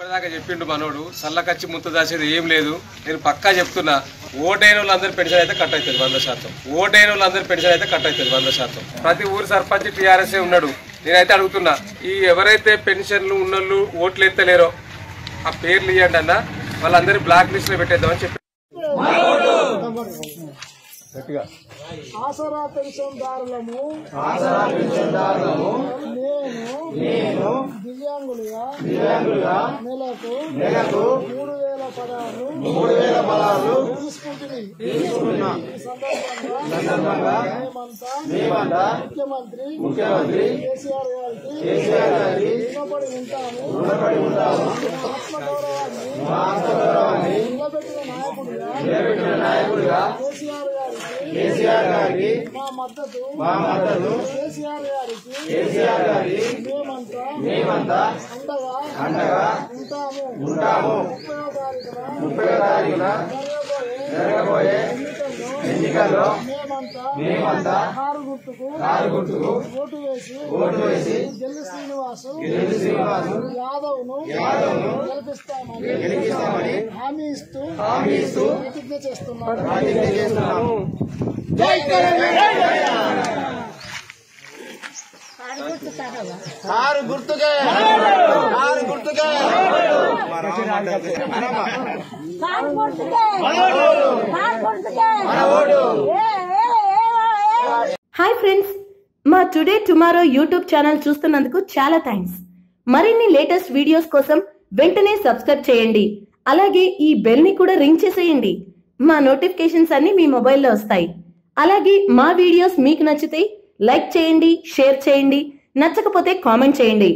ఇప్పటిదాకా చెప్పిండు మనోడు సల్లకచ్చి ముత్త దాచేది ఏం లేదు. నేను పక్కా చెప్తున్నా, ఓటైన వాళ్ళందరూ పెన్షన్ అయితే కట్ అవుతుంది 100%. ఓటైన వాళ్ళందరూ పెన్షన్ అయితే కట్ అవుతుంది 100%. ప్రతి ఊరు సర్పంచ్ టీఆర్ఎస్ఏ ఉన్నాడు. నేనైతే అడుగుతున్నా, ఈ ఎవరైతే పెన్షన్లు ఉన్నోళ్ళు ఓట్లు ఎత్తలేరో ఆ పేర్లు ఇవ్వండి అన్న, వాళ్ళందరూ బ్లాక్ లిస్ట్ లో పెట్టేద్దామని చెప్పి ఆసరా పెన్షన్దారులము నేను దివ్యాంగులుగా నెలకు 3,000 పదాలు తీసుకుంటుంది. ఈ సందర్భంగా మేమంతా ముఖ్యమంత్రి కేసీఆర్ గారికి రుణపడి ఉంటాము. ఆత్మగౌరవాన్ని నిలబెట్టిన నాయకుడిగా కేసీఆర్ గారికి మా మద్దతు కేసీఆర్ గారికి మేమంతా అండగా ఉంటాము. 30వ తారీఖున జరగబోయే ఎన్నికల్లో మేమంతా కారు గుర్తుకు ఓటు వేసి జల్లి శ్రీనివాసు యాదవ్ ను గెలిపిస్తామని హామీ ఇస్తూ ప్రతిజ్ఞ చేస్తున్నాము. జై తెలంగాణ. కారు గుర్తుకే హాయ్ ఫ్రెండ్స్, మా టుడే టుమారో యూట్యూబ్ ఛానల్ చూస్తున్నందుకు చాలా థ్యాంక్స్. మరిన్ని లేటెస్ట్ వీడియోస్ కోసం వెంటనే సబ్స్క్రైబ్ చేయండి. అలాగే ఈ బెల్ ని కూడా రింగ్ చేసేయండి. మా నోటిఫికేషన్స్ అన్ని మీ మొబైల్లో వస్తాయి. అలాగే మా వీడియోస్ మీకు నచ్చితే లైక్ చేయండి, షేర్ చేయండి, నచ్చకపోతే కామెంట్ చేయండి.